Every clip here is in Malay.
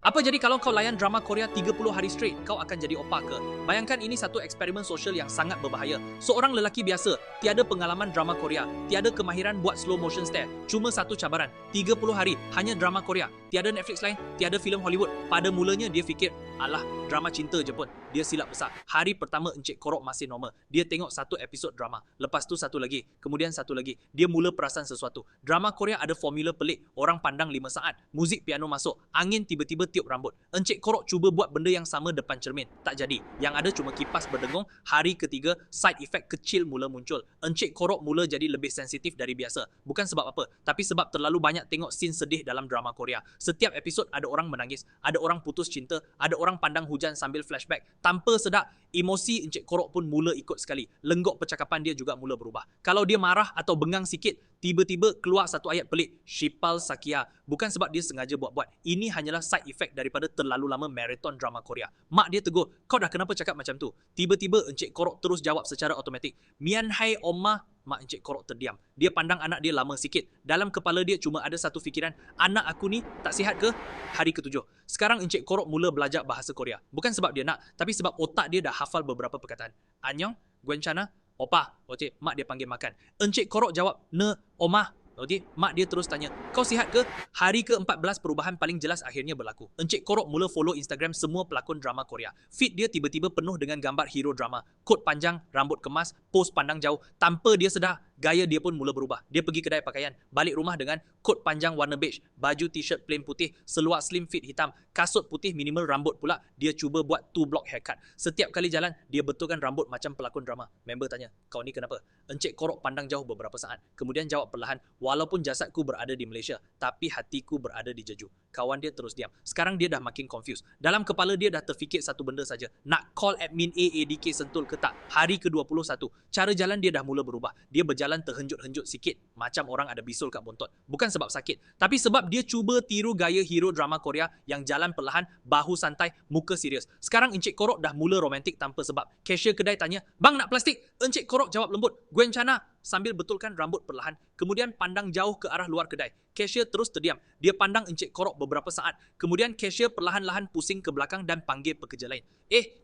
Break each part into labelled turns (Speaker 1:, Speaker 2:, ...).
Speaker 1: Apa jadi kalau kau layan drama Korea 30 hari straight, kau akan jadi opa ke? Bayangkan ini satu eksperimen sosial yang sangat berbahaya. Seorang lelaki biasa, tiada pengalaman drama Korea, tiada kemahiran buat slow motion stare. Cuma satu cabaran, 30 hari hanya drama Korea. Tiada Netflix lain, tiada filem Hollywood. Pada mulanya dia fikir, alah, drama cinta je pun. Dia silap besar. Hari pertama Encik Korok masih normal. Dia tengok satu episod drama. Lepas tu satu lagi. Kemudian satu lagi. Dia mula perasan sesuatu. Drama Korea ada formula pelik. Orang pandang 5 saat. Muzik piano masuk. Angin tiba-tiba tiup rambut. Encik Korok cuba buat benda yang sama depan cermin. Tak jadi. Yang ada cuma kipas berdengung. Hari ketiga, side effect kecil mula muncul. Encik Korok mula jadi lebih sensitif dari biasa. Bukan sebab apa, tapi sebab terlalu banyak tengok scene sedih dalam drama Korea. Setiap episod ada orang menangis, ada orang putus cinta, ada orang pandang hujan sambil flashback. Tanpa sedar, emosi Encik Korok pun mula ikut sekali. Lenggok percakapan dia juga mula berubah. Kalau dia marah atau bengang sikit, tiba-tiba keluar satu ayat pelik, Shipal Sakia. Bukan sebab dia sengaja buat-buat. Ini hanyalah side effect daripada terlalu lama marathon drama Korea. Mak dia tegur, kau dah kenapa cakap macam tu? Tiba-tiba Encik Korok terus jawab secara automatik, Mian hai Oma. Mak Encik Korok terdiam. Dia pandang anak dia lama sikit. Dalam kepala dia cuma ada satu fikiran, anak aku ni tak sihat ke? Hari ketujuh. Sekarang Encik Korok mula belajar bahasa Korea. Bukan sebab dia nak, tapi sebab otak dia dah hafal beberapa perkataan. Annyeong, Gwenchana, Opa. Okey, mak dia panggil makan. Encik Korok jawab, Ne, Oma. Okey, mak dia terus tanya, kau sihat ke? Hari ke-14 perubahan paling jelas akhirnya berlaku. Encik Korok mula follow Instagram semua pelakon drama Korea. Feed dia tiba-tiba penuh dengan gambar hero drama. Kot panjang, rambut kemas, pose pandang jauh. Tanpa dia sedar, gaya dia pun mula berubah. Dia pergi kedai pakaian, balik rumah dengan kot panjang warna beige, baju t-shirt plain putih, seluar slim fit hitam, kasut putih minimal rambut pula. Dia cuba buat 2 block haircut. Setiap kali jalan, dia betulkan rambut macam pelakon drama. Member tanya, kau ni kenapa? Encik Korok pandang jauh beberapa saat. Kemudian jawab perlahan, walaupun jasadku berada di Malaysia, tapi hatiku berada di Jeju. Kawan dia terus diam. Sekarang dia dah makin confused. Dalam kepala dia dah terfikir satu benda saja. Nak call admin AADK Sentul ke tak? Hari ke-21. Cara jalan dia dah mula berubah. Dia berjalan terhenjut-henjut sikit. Macam orang ada bisul kat bontot. Bukan sebab sakit. Tapi sebab dia cuba tiru gaya hero drama Korea yang jalan perlahan, bahu santai, muka serius. Sekarang Encik Korok dah mula romantik tanpa sebab. Cashier kedai tanya, bang nak plastik? Encik Korok jawab lembut, Gwenchana, sambil betulkan rambut perlahan. Kemudian pandang jauh ke arah luar kedai. Cashier terus terdiam. Dia pandang Encik Korok beberapa saat. Kemudian cashier perlahan-lahan pusing ke belakang dan panggil pekerja lain.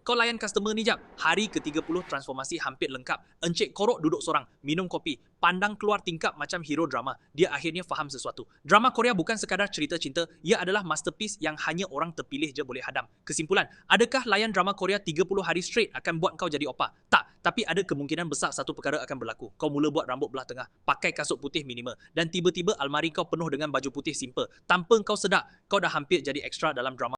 Speaker 1: Kau layan customer ni jap. Hari ke-30 transformasi hampir lengkap. Encik Korok duduk sorang, minum kopi, pandang keluar tingkap macam hero drama. Dia akhirnya faham sesuatu. Drama Korea bukan sekadar cerita cinta, ia adalah masterpiece yang hanya orang terpilih je boleh hadam. Kesimpulan, adakah layan drama Korea 30 hari straight akan buat kau jadi opa? Tak, tapi ada kemungkinan besar satu perkara akan berlaku. Kau mula buat rambut belah tengah, pakai kasut putih minimal, dan tiba-tiba almari kau penuh dengan baju putih simple. Tanpa kau sedar, kau dah hampir jadi extra dalam drama